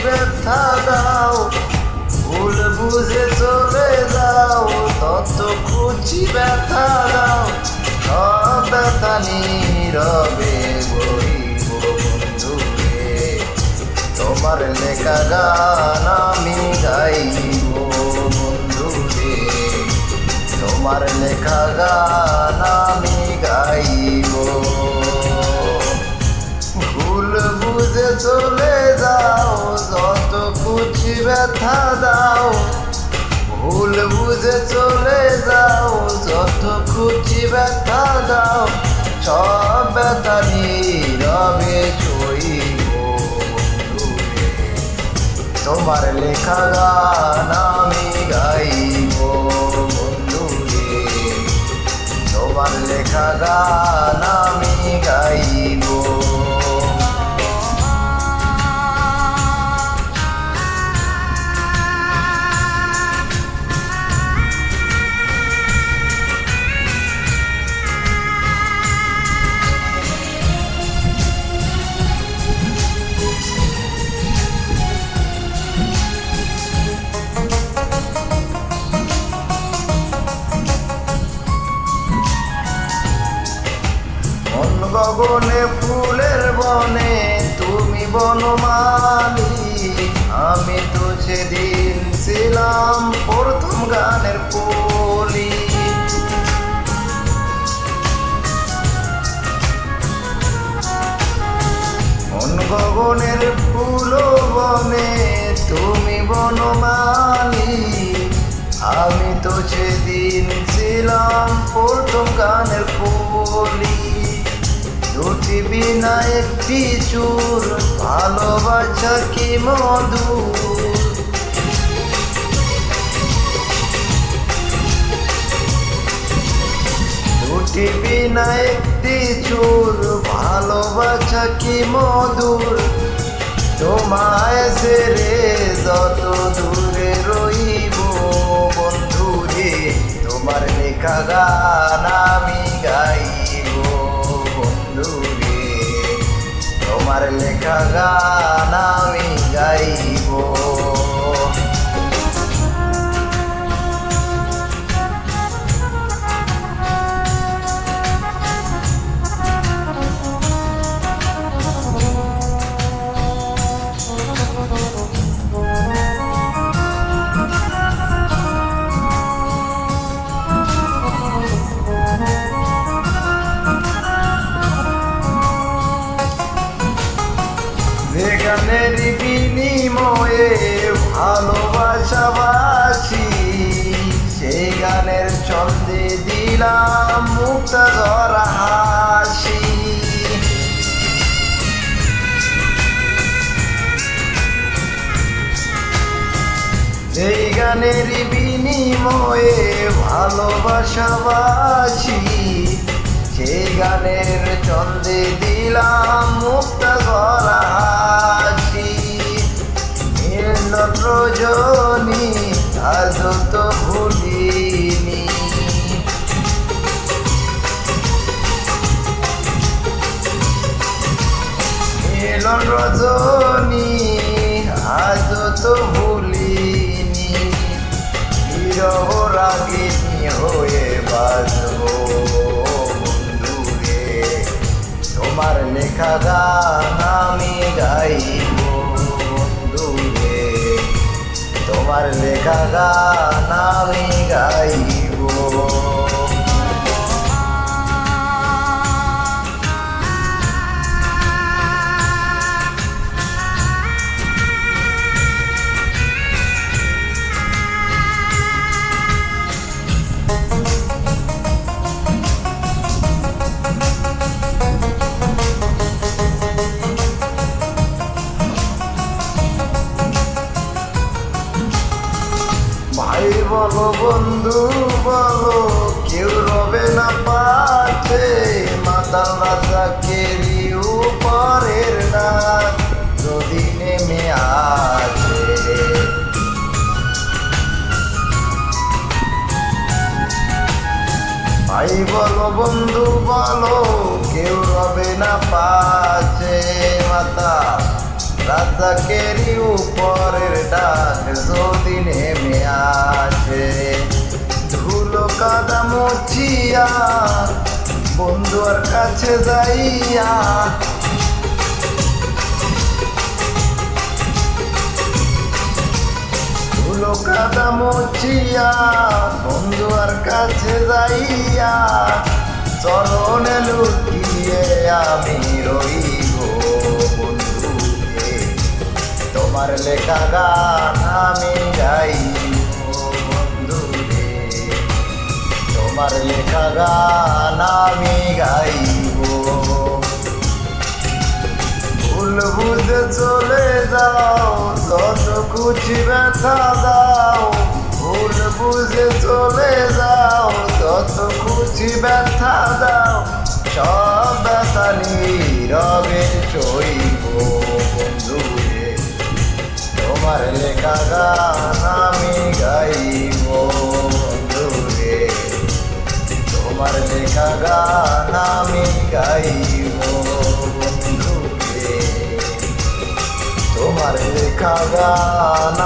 ব্যথা দাও, ভুল বুঝে চলে যাও, তত খুঁজি ব্যথা দাও, সব ব্যথা নীরবে বইব বন্ধুরে। তোমার লেখা গান আমি গাইব বন্ধুরে, তোমার লেখা গান আমি গাইব। ভুল বুঝে চলে যাও, যত খুঁজি ব্যথা দাও, ভুল বুঝে চলে যাও, যত খুঁজি ব্যথা দাও, সব ব্যথা নীরবে সইব বন্ধুরে। তোমার লেখা গান আমি গাইব বন্ধুরে, তোমার লেখা গান আমি গাইব। গগনে ফুলের বনে তুমি বনমালী, আমি তো সেদিন ছিলাম প্রথম গানের কলি। গগনের ফুল বনে তুমি বনমালী, আমি তো সেদিন ছিলাম প্রথম গানের কলি। দুটি বিনা একটি চুর, ভালোবাসা কি মধুর। দুটি বিনা একটি চুর, ভালোবাসা কি মধুর। তোমায় ছেড়ে যত দূরে রইব বন্ধুরে, তোমার লেখা গান আমি গাইব বন্ধুরে, তোমার লেখা গান আমি গাইব। গানের বিনিময়ে ভালোবাসাবাসি, সেই গানের ছন্দে দিলাম মুক্তা ঝরা হাসি। সেই গানের বিনিময়ে ভালোবাসাবাসি, সেই গানের ছন্দে দিলাম মুক্তা ঝরা হাসি। রজনী আজ তো ভুলিনি, রজনী আজ তো ভুলিনি। বিরহ রাগিনী হয়ে বাজব বন্ধুরে, তোমার লেখা গান আমি গাইব বন্ধুরে, তোমার লেখা গান আমি গাইব। ভাই বলো বন্ধু বলো, কেউ রবে না পাশে, মাতাল রাজাকে উপরের নাচ যদি নেমে আসে। ভাই বলো বন্ধু বলো, কেউ রবে না পাশে, মাতা রাজাকেরই উপরের ডাক যদি নেমে আসে, ধুলো কাদা মুছিয়া বন্ধুর কাছে যাইয়া, ধুলো কাদা মুছিয়া বন্ধুর কাছে যাইয়া, চরণে লুটিয়ে আমি রইব বন্ধুরে, তোমার লেখা গান আমি গাইব বন্ধুরে, তোমার লেখা গান আমি গাইব। ভুল বুঝে চলে যাও যত খুশি ব্যথা দাও, ভুল বুঝে চলে যাও যত খুশি ব্যথা দাও, সব ব্যথা নীরবে সইব বন্ধুরে, তোমার লেখা গান আমি গাইব বন্ধুরে, তোমার লেখা গান আমি গাইব বন্ধুরে, তোমার লেখা গান